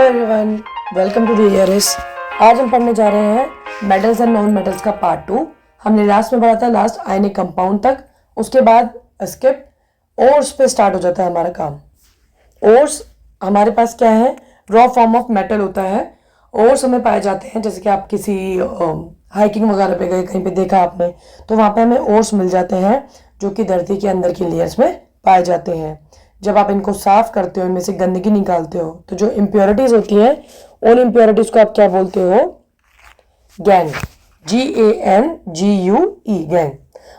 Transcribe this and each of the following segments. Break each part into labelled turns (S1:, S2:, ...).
S1: Everyone, welcome to the Earis. आज हम पढ़ने जा रहे हैं मेटल्स एंड नॉन मेटल्स का पार्ट 2। हमने लास्ट में पढ़ा था लास्ट आयनिक कंपाउंड तक। उसके बाद स्किप ओर्स पे स्टार्ट हो जाता है हमारा काम। ओर्स हमारे पास क्या है, रॉ फॉर्म ऑफ मेटल होता है। ओर्स हमें पाए जाते हैं, जैसे कि आप किसी हाइकिंग वगैरह पे गए, कहीं पे देखा आपने, तो वहाँ पे हमें ओर्स मिल जाते हैं जो कि धरती के अंदर की लेयर्स में पाए जाते हैं। जब आप इनको साफ करते हो, इनमें से गंदगी निकालते हो, तो जो इम्प्योरिटीज होती हैं उन इम्प्योरिटीज को आप क्या बोलते हो, गैंग, GANGUE, गैंग।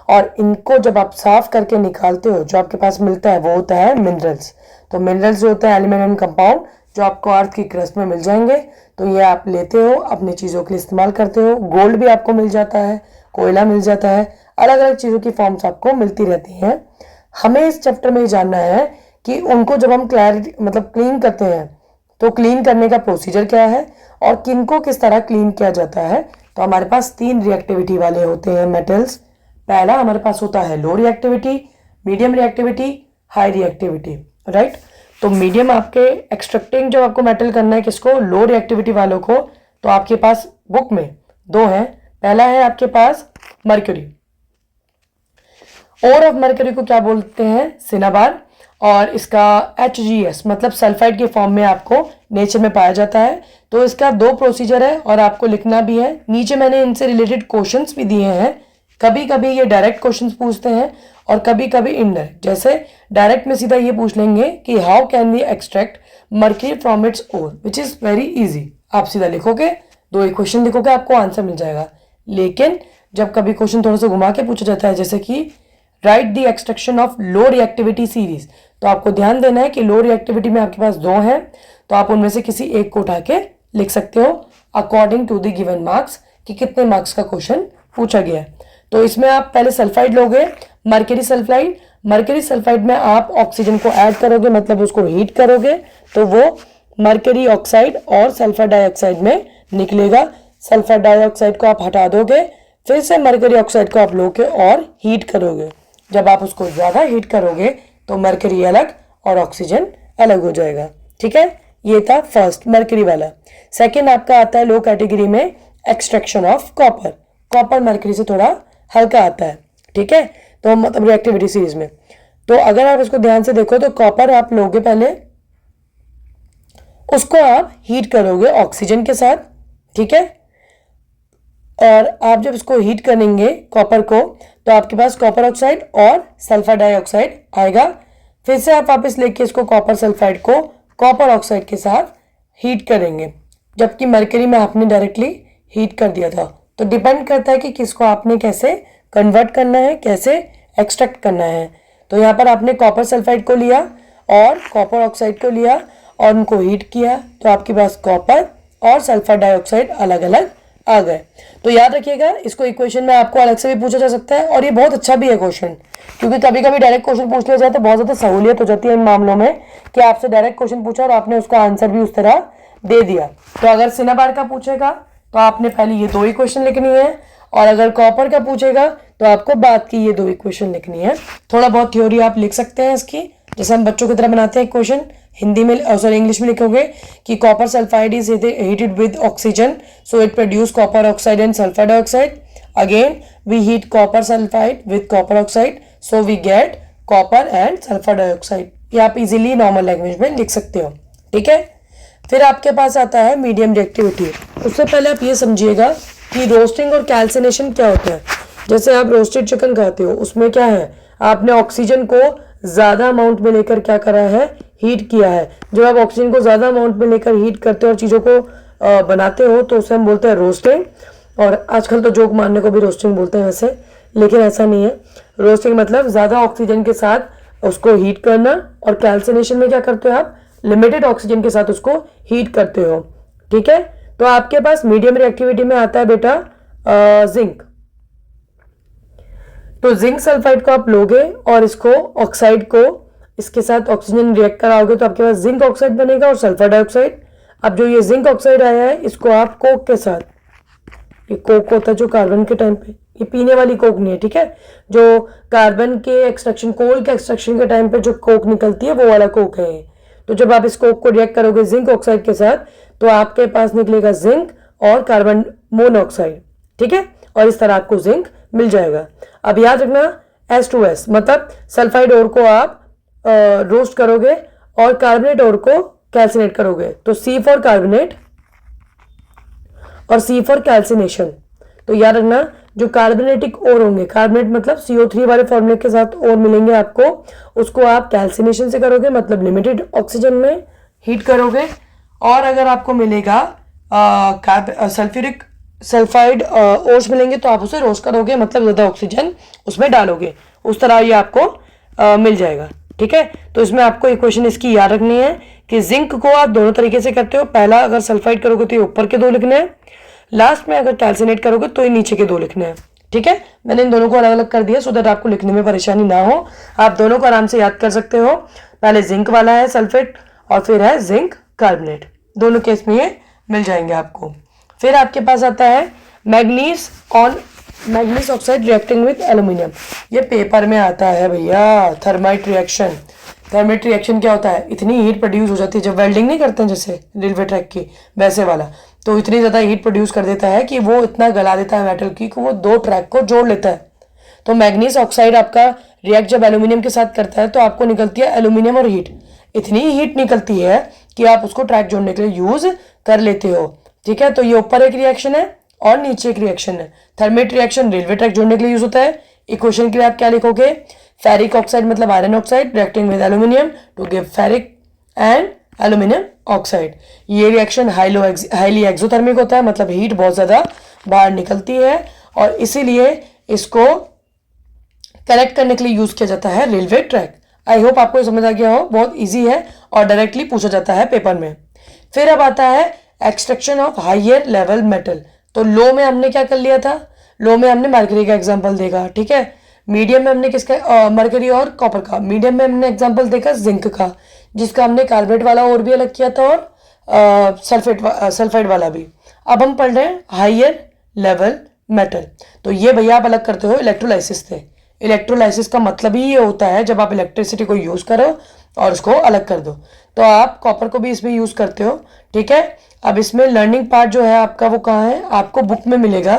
S1: और इनको जब आप साफ करके निकालते हो, जो आपके पास मिलता है वो होता है मिनरल्स। तो मिनरल्स जो होता है एलिमेंट एंड कंपाउंड, जो आपको अर्थ की क्रस्ट में मिल जाएंगे, तो ये आप लेते हो, अपनी चीज़ों के लिए इस्तेमाल करते हो। गोल्ड भी आपको मिल जाता है, कोयला मिल जाता है, अलग अलग चीज़ों की फॉर्म्स आपको मिलती रहती हैं। हमें इस चैप्टर में जानना है कि उनको जब हम क्लीन करते हैं, तो क्लीन करने का प्रोसीजर क्या है और किनको किस तरह क्लीन किया जाता है। तो हमारे पास 3 रिएक्टिविटी वाले होते हैं मेटल्स। पहला हमारे पास होता है लो reactivity, medium reactivity, high reactivity, right. तो मीडियम आपके एक्सट्रैक्टिंग जब आपको मेटल करना है किसको, लो रिएक्टिविटी वालों को, तो आपके पास बुक में 2 हैं। पहला है आपके पास मर्क्यूरी। और ऑफ मर्क्यूरी को क्या बोलते हैं, सिनाबार। और इसका HGS मतलब सल्फाइड के फॉर्म में आपको नेचर में पाया जाता है। तो इसका 2 प्रोसीजर है और आपको लिखना भी है। नीचे मैंने इनसे रिलेटेड क्वेश्चंस भी दिए हैं। कभी कभी ये डायरेक्ट क्वेश्चंस पूछते हैं और कभी कभी इनडायरेक्ट। जैसे डायरेक्ट में सीधा ये पूछ लेंगे कि how can we extract mercury from its ore, which is very easy. आप सीधा लिखोगे, 2 ही क्वेश्चन लिखोगे, आपको आंसर मिल जाएगा। लेकिन जब कभी क्वेश्चन थोड़ा सा घुमा के पूछा जाता है, जैसे कि right the extraction of low reactivity series, तो आपको ध्यान देना है कि लो रिएक्टिविटी में आपके पास 2 हैं, तो आप उनमें से किसी एक को उठा के लिख सकते हो according to the given marks, कि कितने मार्क्स का क्वेश्चन पूछा गया है। तो इसमें आप पहले सल्फाइड लोगे, मर्क्यूरी सल्फाइड। मर्क्यूरी सल्फाइड में आप ऑक्सीजन को ऐड करोगे, मतलब उसको हीट करोगे, तो वो मर्क्यूरी ऑक्साइड और सल्फर डाइऑक्साइड में निकलेगा। सल्फर डाइऑक्साइड को आप हटा दोगे, फिर से मर्क्यूरी ऑक्साइड को आप लोगे और हीट करोगे। जब आप उसको ज़्यादा हीट करोगे तो मर्क्यूरी अलग और ऑक्सीजन अलग हो जाएगा, ठीक है। ये था फर्स्ट मर्क्यूरी वाला। सेकंड आपका आता है लो कैटेगरी में extraction of copper. Copper mercury से थोड़ा हल्का आता है, ठीक है। तो मतलब रिएक्टिविटी सीरीज में, तो अगर आप इसको ध्यान से देखो तो कॉपर आप लोगे, पहले उसको आप हीट करोगे ऑक्सीजन के साथ, ठीक है। और आप जब इसको हीट करेंगे कॉपर को, तो आपके पास कॉपर ऑक्साइड और सल्फर डाइऑक्साइड आएगा। फिर से आप वापस लेके इसको कॉपर सल्फाइड को कॉपर ऑक्साइड के साथ हीट करेंगे, जबकि मर्क्यूरी में आपने डायरेक्टली हीट कर दिया था। तो डिपेंड करता है कि किसको आपने कैसे कन्वर्ट करना है, कैसे एक्सट्रैक्ट करना है। तो यहाँ पर आपने कॉपर सल्फाइड को लिया और कॉपर ऑक्साइड को लिया और उनको हीट किया, तो आपके पास कॉपर और सल्फर डाइऑक्साइड अलग अलग आ गए। तो याद रखिएगा, इसको इक्वेशन में आपको अलग से भी पूछा जा सकता है, और ये बहुत अच्छा भी है क्वेश्चन, क्योंकि कभी कभी डायरेक्ट क्वेश्चन पूछ लिया जाए तो बहुत ज़्यादा सहूलियत हो जाती है इन मामलों में कि आपसे डायरेक्ट क्वेश्चन पूछा और आपने उसका आंसर भी उस तरह दे दिया। तो अगर सिनाबार का पूछेगा तो आपने पहले ये 2 ही क्वेश्चन लिखनी है, और अगर कॉपर का पूछेगा तो आपको बाद की ये 2 ही क्वेश्चन लिखनी है। थोड़ा बहुत थ्योरी आप लिख सकते हैं इसकी, जैसे हम बच्चों की तरह बनाते हैं क्वेश्चन। हिंदी में इंग्लिश में लिखोगे कि copper sulphide is heated with oxygen, so it produce copper oxide and sulphur dioxide. Again we heat copper sulphide with copper oxide, so we get copper and sulphur dioxide. ये आप easily normal language में लिख सकते हो, ठीक है। फिर आपके पास आता है मीडियम रिएक्टिविटी। उससे पहले आप ये समझिएगा कि रोस्टिंग और कैल्सिनेशन क्या होता है। जैसे आप रोस्टेड चिकन खाते हो, उसमें क्या है, आपने ऑक्सीजन को ज़्यादा अमाउंट में लेकर क्या करा है, हीट किया है। जब आप ऑक्सीजन को ज़्यादा अमाउंट में लेकर हीट करते हो और चीज़ों को बनाते हो, तो उसे हम बोलते हैं रोस्टिंग। और आजकल तो जोक मारने को भी रोस्टिंग बोलते हैं वैसे, लेकिन ऐसा नहीं है। रोस्टिंग मतलब ज़्यादा ऑक्सीजन के साथ उसको हीट करना, और कैल्सिनेशन में क्या करते हो आप, लिमिटेड ऑक्सीजन के साथ उसको हीट करते हो, ठीक है। तो आपके पास मीडियम रिएक्टिविटी में आता है बेटा जिंक। तो जिंक सल्फाइड को आप लोगे और इसको ऑक्साइड को इसके साथ ऑक्सीजन रिएक्ट कराओगे, तो आपके पास जिंक ऑक्साइड बनेगा और सल्फर डाइऑक्साइड। अब जो ये जिंक ऑक्साइड आया है, इसको आप कोक के साथ, ये कोक होता है जो कार्बन के टाइम पे, ये पीने वाली कोक नहीं है, ठीक है। जो कार्बन के एक्सट्रैक्शन, कोल के एक्सट्रैक्शन के टाइम पे जो कोक निकलती है वो वाला कोक है। तो जब आप इसको को रिएक्ट करोगे जिंक ऑक्साइड के साथ तो आपके पास निकलेगा जिंक और कार्बन मोनोऑक्साइड, ठीक है, और इस तरह आपको जिंक मिल जाएगा। अब याद रखना H2S मतलब सल्फाइड ओर को आप रोस्ट करोगे और कार्बोनेट ओर को कैल्सिनेट करोगे, तो C फॉर कार्बोनेट और C फॉर कैल्सिनेशन। तो याद रखना जो कार्बोनेटिक ओर होंगे, कार्बोनेट मतलब CO3 वाले फॉर्मूले के साथ ओर मिलेंगे आपको, उसको आप कैल्सिनेशन से करोगे मतलब लिमिटेड ऑक्सीजन में हीट करोगे। और अगर आपको मिलेगा सल्फ्यूरिक सल्फाइड ओर्स मिलेंगे तो आप उसे रोस्ट करोगे मतलब ज़्यादा ऑक्सीजन उसमें डालोगे, उस तरह ये आपको मिल जाएगा, ठीक है। तो इसमें आपको इक्वेशन इसकी याद रखनी है कि जिंक को आप दोनों तरीके से करते हो। पहला अगर सल्फाइड करोगे तो ये ऊपर के 2 लिखने हैं, लास्ट में अगर कैल्सिनेट करोगे तो ये नीचे के 2 लिखने हैं, ठीक है। मैंने इन दोनों को अलग अलग कर दिया सो दैट आपको लिखने में परेशानी ना हो। आप दोनों को आराम से याद कर सकते हो। पहले जिंक वाला है सल्फेट और फिर है जिंक कार्बोनेट, दोनों केस में ये मिल जाएंगे आपको। फिर आपके पास आता है manganese oxide reacting with aluminium. ये पेपर में आता है भैया, थर्माइट रिएक्शन। थर्माइट रिएक्शन क्या होता है, इतनी हीट प्रोड्यूस हो जाती है जब वेल्डिंग नहीं करते हैं जैसे रेलवे ट्रैक की वैसे वाला, तो इतनी ज़्यादा हीट प्रोड्यूस कर देता है कि वो इतना गला देता है मेटल की कि वो 2 ट्रैक को जोड़ लेता है। तो मैग्नीज ऑक्साइड आपका रिएक्ट जब एल्यूमिनियम के साथ करता है तो आपको निकलती है एल्यूमिनियम और हीट, इतनी हीट निकलती है कि आप उसको ट्रैक जोड़ने के लिए यूज कर लेते हो, ठीक है। तो ये ऊपर एक रिएक्शन है और नीचे एक रिएक्शन है। थर्मेट रिएक्शन रेलवे ट्रैक जोड़ने के लिए यूज होता है। इक्वेशन के लिए आप क्या लिखोगे, फेरिक ऑक्साइड मतलब iron oxide reacting with aluminium to give ferric and aluminium oxide. ये रिएक्शन हाईली एक्सोथर्मिक होता है मतलब हीट बहुत ज़्यादा बाहर निकलती है और इसीलिए इसको कलेक्ट करने के लिए यूज किया जाता है रेलवे ट्रैक। आई होप आपको समझ आ गया हो, बहुत इजी है और डायरेक्टली पूछा जाता है पेपर में। फिर अब आता है extraction of higher level metal. तो लो में हमने क्या कर लिया था, लो में हमने मरकरी का एग्जांपल देखा, ठीक है। मीडियम में हमने किसका, मरकरी और कॉपर का। मीडियम में हमने एग्जांपल देखा जिंक का, जिसका हमने कार्बोनेट वाला और भी अलग किया था और सल्फेट वाला भी। अब हम पढ़ रहे हैं हायर लेवल मेटल। तो ये भैया आप अलग करते हो इलेक्ट्रोलाइसिस से। इलेक्ट्रोलाइसिस का मतलब ही ये होता है जब आप इलेक्ट्रिसिटी को यूज करो और उसको अलग कर दो। तो आप कॉपर को भी इसमें यूज करते हो, ठीक है। अब इसमें लर्निंग पार्ट जो है आपका वो कहाँ है, आपको बुक में मिलेगा।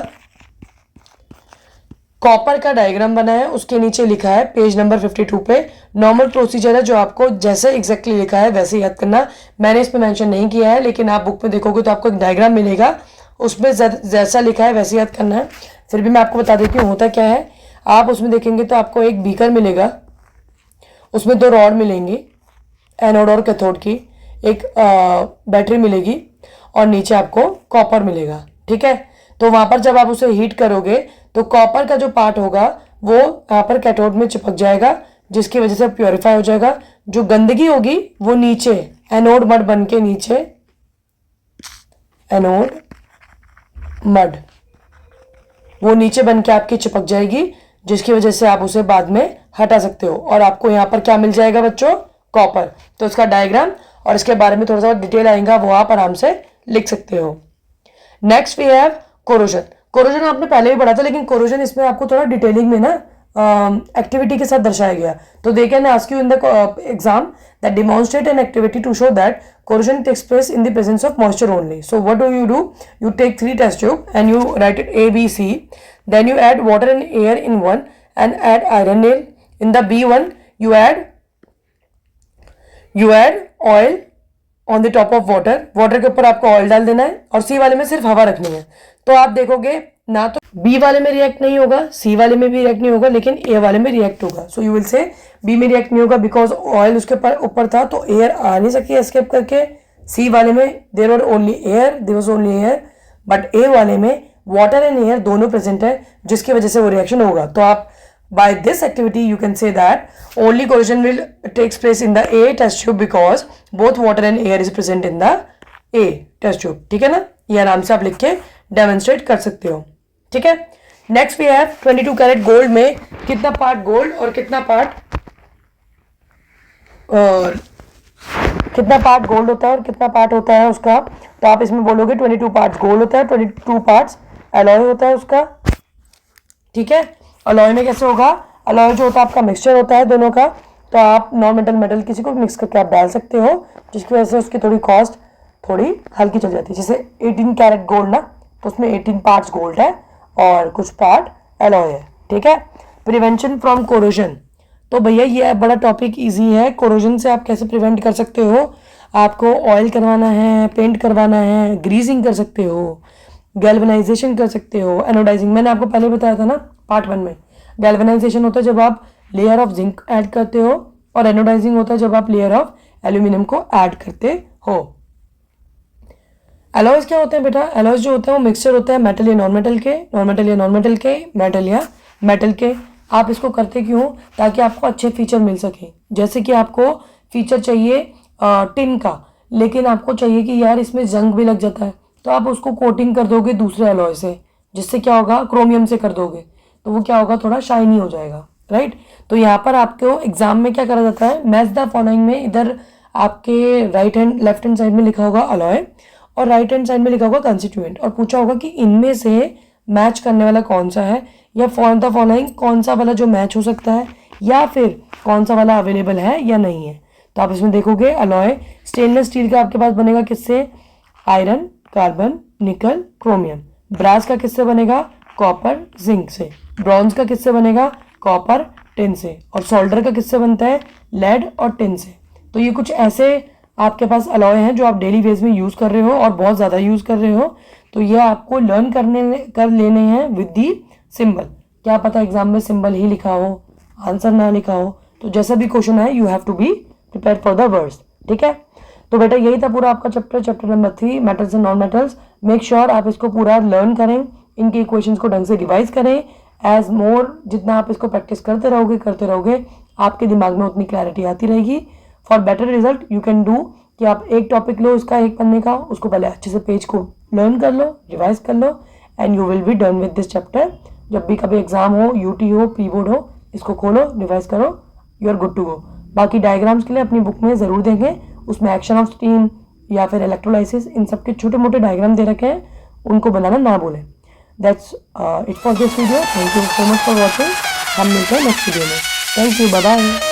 S1: कॉपर का डायग्राम बना है, उसके नीचे लिखा है पेज नंबर 52 पे नॉर्मल प्रोसीजर है जो आपको जैसे एग्जैक्टली लिखा है वैसे याद करना। मैंने इसमें मेंशन नहीं किया है लेकिन आप बुक में देखोगे तो आपको एक डायग्राम मिलेगा, उसमें जैसा लिखा है वैसे याद करना है। फिर भी मैं आपको बता देती हूँ होता क्या है। आप उसमें देखेंगे तो आपको एक बीकर मिलेगा, उसमें 2 रॉड मिलेंगी एनोड और कैथोड की, एक बैटरी मिलेगी और नीचे आपको कॉपर मिलेगा, ठीक है। तो वहाँ पर जब आप उसे हीट करोगे तो कॉपर का जो पार्ट होगा वो यहाँ पर कैथोड में चिपक जाएगा जिसकी वजह से प्योरीफाई हो जाएगा। जो गंदगी होगी वो नीचे एनोड मड बन के नीचे एनोड मड वो नीचे बन के आपकी चिपक जाएगी जिसकी वजह से आप उसे बाद में हटा सकते हो और आपको यहाँ पर क्या मिल जाएगा बच्चों, कॉपर। तो इसका डायग्राम और इसके बारे में थोड़ा सा डिटेल आएगा वो आप आराम से लिख सकते हो। Next we have corrosion. Corrosion आपने पहले भी पढ़ा था लेकिन कोरोजन इसमें आपको थोड़ा डिटेलिंग में ना एक्टिविटी के साथ दर्शाया गया। तो they can ask you in the exam that demonstrate an activity to show that corrosion takes place in the presence of moisture only. So what do, you take 3 test tube and you write it A, B, C. Then you add water and air in one and add iron nail. In the B1 you add oil on the top of water. Water के ऊपर आपको oil डाल देना है और सी वाले में सिर्फ हवा रखनी है। तो आप देखोगे ना तो बी वाले में रिएक्ट नहीं होगा, सी वाले में भी रिएक्ट नहीं होगा, लेकिन ए वाले में रिएक्ट होगा। So you will say B में रिएक्ट नहीं होगा बिकॉज ऑयल उसके ऊपर था तो एयर आ नहीं सकी एस्केप करके। सी वाले में there was only air but A वाले में वाटर एंड एयर दोनों प्रेजेंट है जिसकी वजह से वो रिएक्शन होगा। तो आप by this activity you can say that only corrosion will takes place in the A test tube because both water and air is present in the A test tube, ठीक है ना। ये आराम से आप लिख के डेमोन्स्ट्रेट कर सकते हो, ठीक है। Next we have 22 carat gold में कितना पार्ट गोल्ड और कितना पार्ट गोल्ड होता है और कितना पार्ट होता है उसका। तो आप इसमें बोलोगे 22 पार्ट्स गोल्ड होता है, 22 पार्ट्स एलॉय होता है उसका, ठीक है। अलॉय में कैसे होगा, अलॉय जो होता है आपका मिक्सचर होता है दोनों का, तो आप नॉन मेटल मेटल किसी को मिक्स करके आप डाल सकते हो, जिसकी वजह से उसकी थोड़ी कॉस्ट थोड़ी हल्की चल जाती है। जैसे 18 कैरेट गोल्ड ना, तो उसमें 18 पार्ट्स गोल्ड है और कुछ पार्ट एलॉय है, ठीक है। प्रिवेंशन फ्रॉम कोरोजन, तो भैया ये बड़ा टॉपिक इजी है। कोरोजन से आप कैसे प्रिवेंट कर सकते हो? आपको ऑयल करवाना है, पेंट करवाना है, ग्रीसिंग कर सकते हो, गैल्वेनाइजेशन कर सकते हो, एनोडाइजिंग मैंने आपको पहले बताया था ना पार्ट 1 में। गैल्वेनाइजेशन होता है जब आप लेयर ऑफ जिंक ऐड करते हो, और एनोडाइजिंग होता है जब आप लेयर ऑफ एल्यूमिनियम को ऐड करते हो। एलॉयज क्या होते हैं बेटा? एलॉयज जो होते हैं वो मिक्सचर होता है मेटल या नॉन मेटल के, नॉन मेटल या नॉन मेटल के, मेटल या मेटल के। आप इसको करते क्यों? ताकि आपको अच्छे फीचर मिल सके। जैसे कि आपको फीचर चाहिए टिन का, लेकिन आपको चाहिए कि यार इसमें जंग भी लग जाता है, तो आप उसको कोटिंग कर दोगे दूसरे एलॉय से, जिससे क्या होगा, क्रोमियम से कर दोगे, तो वो क्या होगा, थोड़ा शाइनी हो जाएगा, राइट। तो यहाँ पर आपको एग्जाम में क्या करा जाता है, मैच द फॉलोइंग में इधर आपके right hand left hand side में लिखा होगा अलॉय और राइट हैंड साइड में लिखा होगा कंस्टिट्यूएंट, और पूछा होगा कि इनमें से मैच करने वाला कौन सा है, या फॉर द फॉलोइंग कौन सा वाला जो मैच हो सकता है, या फिर कौन सा वाला अवेलेबल है या नहीं है। तो आप इसमें देखोगे अलॉय स्टेनलेस स्टील का आपके पास बनेगा किससे? आयरन, कार्बन, निकल, क्रोमियम। ब्रास का किससे बनेगा? कॉपर, जिंक से। ब्रॉन्ज का किससे बनेगा? कॉपर, टिन से। और सोल्डर का किससे बनता है? लेड और टिन से। तो ये कुछ ऐसे आपके पास अलॉय हैं जो आप डेली बेस में यूज़ कर रहे हो और बहुत ज़्यादा यूज़ कर रहे हो, तो ये आपको लर्न कर लेने हैं विद दी सिंबल। क्या पता एग्जाम में सिंबल ही लिखा हो, आंसर ना लिखा हो, तो जैसा भी क्वेश्चन है you have to be prepare for the worst, ठीक है। तो बेटा यही था पूरा आपका chapter number 3 metals and non metals. Make sure आप इसको पूरा लर्न करें, इनके इक्वेशंस को ढंग से रिवाइज करें। एज मोर जितना आप इसको प्रैक्टिस करते रहोगे आपके दिमाग में उतनी क्लैरिटी आती रहेगी। For better result you can do कि आप एक टॉपिक लो इसका एक पन्ने का, उसको पहले अच्छे से पेज को लर्न कर लो, रिवाइज कर लो, and you will be done with this chapter. जब भी कभी एग्जाम हो, यूटी हो, प्री बोर्ड हो, इसको खोलो, रिवाइज करो, you are good to go. बाकी डायग्राम्स के लिए अपनी बुक में ज़रूर देखें, उसमें एक्शन ऑफ स्टीम या फिर इलेक्ट्रोलाइसिस इन सब के छोटे मोटे डायग्राम दे रखे हैं, उनको बनाना ना भूलें। That's it for this video. Thank you so much for watching. हम मिलते हैं नेक्स्ट वीडियो में। Thank you, bye bye.